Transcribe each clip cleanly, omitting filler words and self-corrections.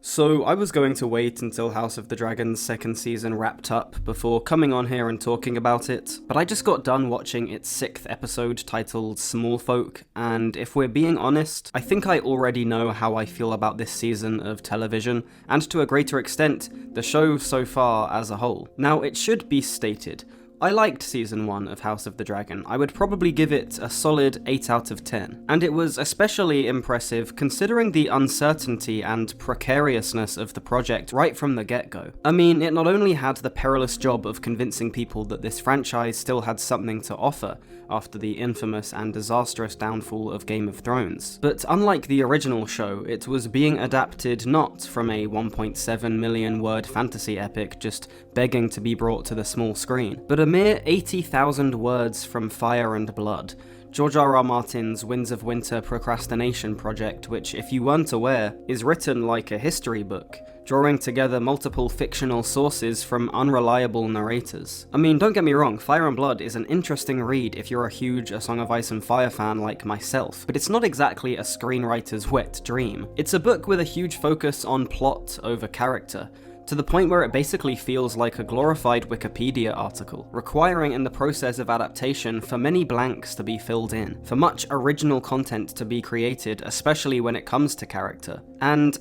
So I was going to wait until House of the Dragon's second season wrapped up before coming on here and talking about it, but I just got done watching its 6th episode titled Small Folk, and if we're being honest, I think I already know how I feel about this season of television, and to a greater extent, the show so far as a whole. Now, it should be stated, I liked Season 1 of House of the Dragon. I would probably give it a solid 8 out of 10. And it was especially impressive considering the uncertainty and precariousness of the project right from the get-go. I mean, it not only had the perilous job of convincing people that this franchise still had something to offer after the infamous and disastrous downfall of Game of Thrones, but unlike the original show, it was being adapted not from a 1.7 million word fantasy epic just begging to be brought to the small screen, but a mere 80,000 words from Fire and Blood, George R.R. Martin's Winds of Winter procrastination project, which, if you weren't aware, is written like a history book, drawing together multiple fictional sources from unreliable narrators. I mean, don't get me wrong, Fire and Blood is an interesting read if you're a huge A Song of Ice and Fire fan like myself, but it's not exactly a screenwriter's wet dream. It's a book with a huge focus on plot over character, to the point where it basically feels like a glorified Wikipedia article, requiring in the process of adaptation for many blanks to be filled in, for much original content to be created, especially when it comes to character. And,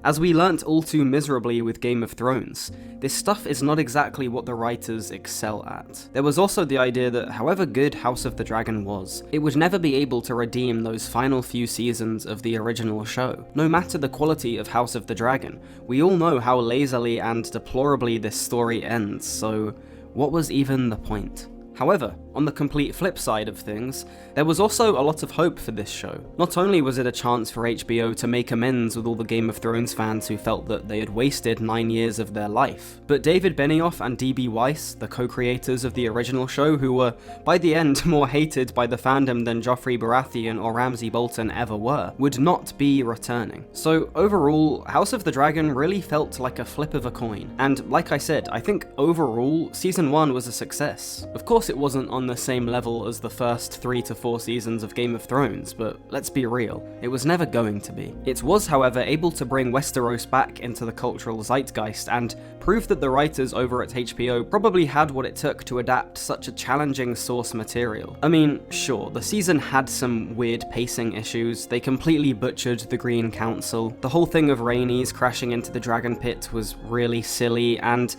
as we learnt all too miserably with Game of Thrones, this stuff is not exactly what the writers excel at. There was also the idea that however good House of the Dragon was, it would never be able to redeem those final few seasons of the original show. No matter the quality of House of the Dragon, we all know how lazily and deplorably this story ends, so what was even the point? However, on the complete flip side of things, there was also a lot of hope for this show. Not only was it a chance for HBO to make amends with all the Game of Thrones fans who felt that they had wasted 9 years of their life, but David Benioff and D.B. Weiss, the co-creators of the original show who were, by the end, more hated by the fandom than Joffrey Baratheon or Ramsay Bolton ever were, would not be returning. So overall, House of the Dragon really felt like a flip of a coin. And like I said, I think overall, Season 1 was a success. Of course it wasn't on the same level as the first 3 to 4 seasons of Game of Thrones, but let's be real, it was never going to be. It was, however, able to bring Westeros back into the cultural zeitgeist and prove that the writers over at HBO probably had what it took to adapt such a challenging source material. I mean, sure, the season had some weird pacing issues, they completely butchered the Green Council, the whole thing of Rhaenys crashing into the Dragon Pit was really silly, and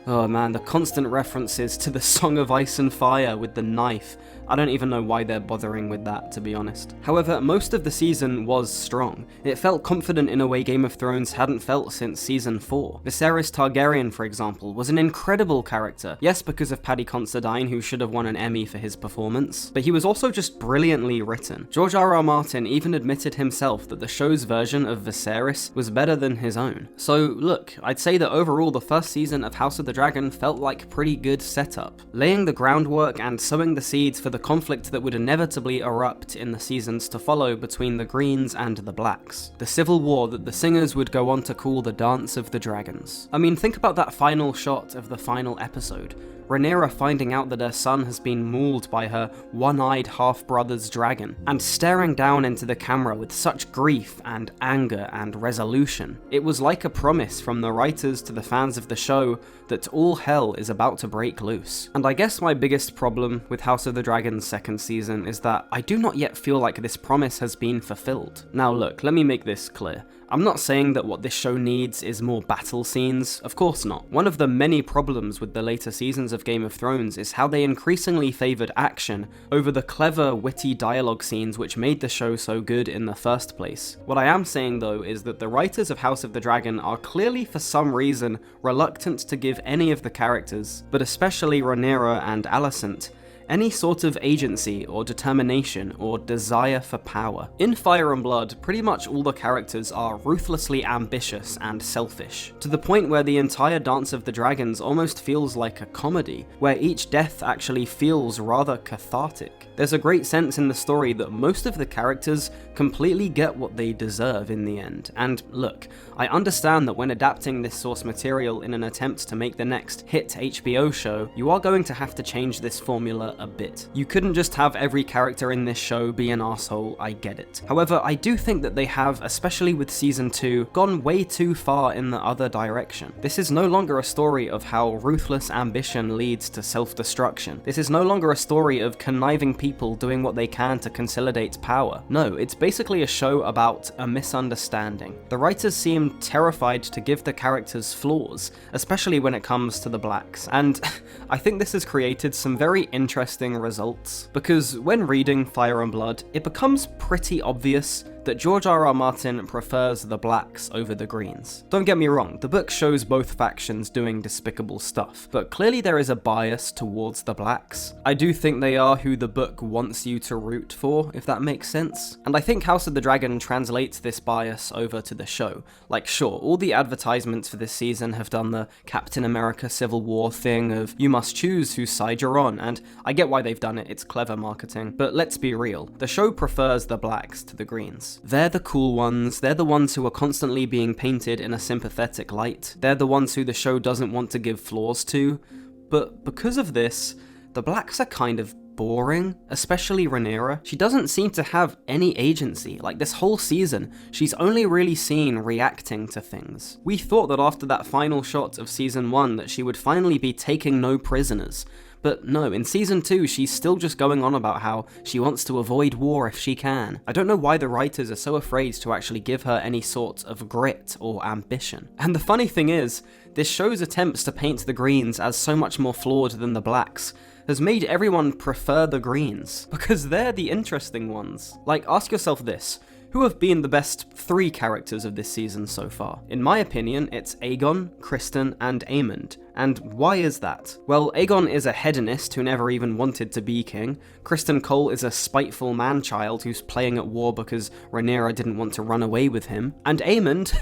oh man, the constant references to the Song of Ice and Fire with the knife. I don't even know why they're bothering with that, to be honest. However, most of the season was strong. It felt confident in a way Game of Thrones hadn't felt since Season 4. Viserys Targaryen, for example, was an incredible character. Yes, because of Paddy Considine, who should have won an Emmy for his performance, but he was also just brilliantly written. George R.R. Martin even admitted himself that the show's version of Viserys was better than his own. So look, I'd say that overall the first season of House of the Dragon felt like pretty good setup, laying the groundwork and sowing the seeds for the conflict that would inevitably erupt in the seasons to follow between the Greens and the Blacks. The civil war that the singers would go on to call the Dance of the Dragons. I mean, think about that final shot of the final episode. Rhaenyra finding out that her son has been mauled by her one-eyed half-brother's dragon, and staring down into the camera with such grief and anger and resolution. It was like a promise from the writers to the fans of the show that all hell is about to break loose. And I guess my biggest problem with House of the Dragon's second season is that I do not yet feel like this promise has been fulfilled. Now look, let me make this clear. I'm not saying that what this show needs is more battle scenes, of course not. One of the many problems with the later seasons of Game of Thrones is how they increasingly favoured action over the clever, witty dialogue scenes which made the show so good in the first place. What I am saying though is that the writers of House of the Dragon are clearly for some reason reluctant to give any of the characters, but especially Rhaenyra and Alicent, any sort of agency or determination or desire for power. In Fire and Blood, pretty much all the characters are ruthlessly ambitious and selfish, to the point where the entire Dance of the Dragons almost feels like a comedy, where each death actually feels rather cathartic. There's a great sense in the story that most of the characters completely get what they deserve in the end, and look, I understand that when adapting this source material in an attempt to make the next hit HBO show, you are going to have to change this formula a bit. You couldn't just have every character in this show be an arsehole, I get it. However, I do think that they have, especially with season 2, gone way too far in the other direction. This is no longer a story of how ruthless ambition leads to self-destruction. This is no longer a story of conniving people doing what they can to consolidate power. No, it's basically a show about a misunderstanding. The writers seem terrified to give the characters flaws, especially when it comes to the blacks, and I think this has created some very interesting results, because when reading Fire and Blood, it becomes pretty obvious that George R.R. Martin prefers the blacks over the greens. Don't get me wrong, the book shows both factions doing despicable stuff, but clearly there is a bias towards the blacks. I do think they are who the book wants you to root for, if that makes sense. And I think House of the Dragon translates this bias over to the show. Like, sure, all the advertisements for this season have done the Captain America Civil War thing of you must choose whose side you're on, and I get why they've done it, it's clever marketing, but let's be real, the show prefers the blacks to the greens. They're the cool ones, they're the ones who are constantly being painted in a sympathetic light, they're the ones who the show doesn't want to give flaws to, but because of this, the blacks are kind of boring, especially Rhaenyra. She doesn't seem to have any agency. Like, this whole season, she's only really seen reacting to things. We thought that after that final shot of season 1 that she would finally be taking no prisoners, but no, in season 2 she's still just going on about how she wants to avoid war if she can. I don't know why the writers are so afraid to actually give her any sort of grit or ambition. And the funny thing is, this show's attempts to paint the greens as so much more flawed than the blacks has made everyone prefer the greens, because they're the interesting ones. Like, ask yourself this. Who have been the best 3 characters of this season so far? In my opinion, it's Aegon, Criston, and Aemond. And why is that? Well, Aegon is a hedonist who never even wanted to be king. Criston Cole is a spiteful man-child who's playing at war because Rhaenyra didn't want to run away with him. And Aemond,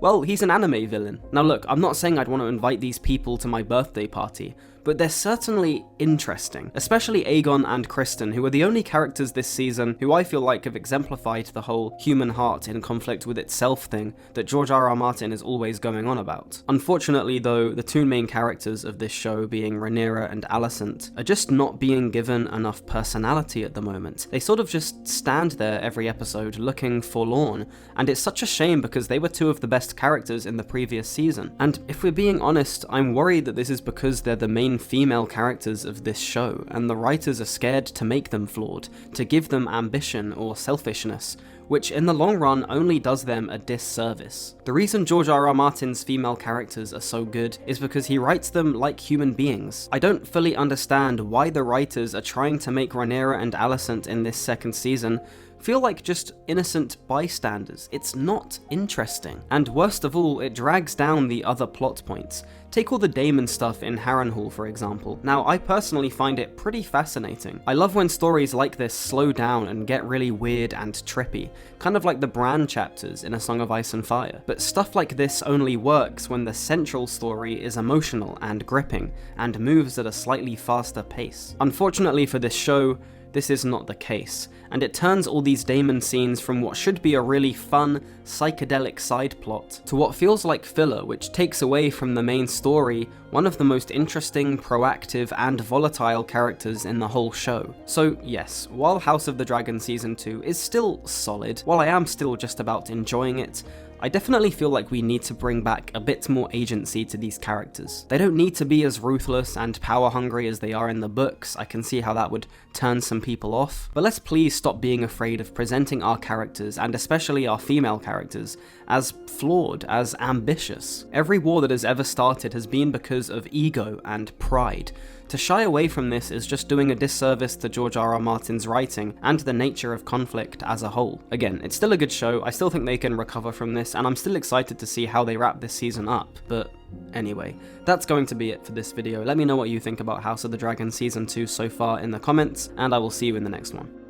well, he's an anime villain. Now look, I'm not saying I'd want to invite these people to my birthday party, but they're certainly interesting, especially Aegon and Criston, who are the only characters this season who I feel like have exemplified the whole human heart in conflict with itself thing that George R.R. Martin is always going on about. Unfortunately though, the 2 main characters of this show, being Rhaenyra and Alicent, are just not being given enough personality at the moment. They sort of just stand there every episode looking forlorn, and it's such a shame because they were 2 of the best characters in the previous season. And if we're being honest, I'm worried that this is because they're the main female characters of this show, and the writers are scared to make them flawed, to give them ambition or selfishness, which in the long run only does them a disservice. The reason George R.R. Martin's female characters are so good is because he writes them like human beings. I don't fully understand why the writers are trying to make Rhaenyra and Alicent in this second season feel like just innocent bystanders. It's not interesting. And worst of all, it drags down the other plot points. Take all the Daemon stuff in Harrenhal, for example. Now, I personally find it pretty fascinating. I love when stories like this slow down and get really weird and trippy, kind of like the Bran chapters in A Song of Ice and Fire. But stuff like this only works when the central story is emotional and gripping, and moves at a slightly faster pace. Unfortunately for this show, this is not the case, and it turns all these Daemon scenes from what should be a really fun, psychedelic side plot to what feels like filler, which takes away from the main story, one of the most interesting, proactive, and volatile characters in the whole show. So yes, while House of the Dragon Season 2 is still solid, while I am still just about enjoying it, I definitely feel like we need to bring back a bit more agency to these characters. They don't need to be as ruthless and power hungry as they are in the books. I can see how that would turn some people off, but let's please stop being afraid of presenting our characters, and especially our female characters, as flawed, as ambitious. Every war that has ever started has been because of ego and pride. To shy away from this is just doing a disservice to George R.R. Martin's writing and the nature of conflict as a whole. Again, it's still a good show, I still think they can recover from this, and I'm still excited to see how they wrap this season up, but anyway, that's going to be it for this video. Let me know what you think about House of the Dragon Season 2 so far in the comments, and I will see you in the next one.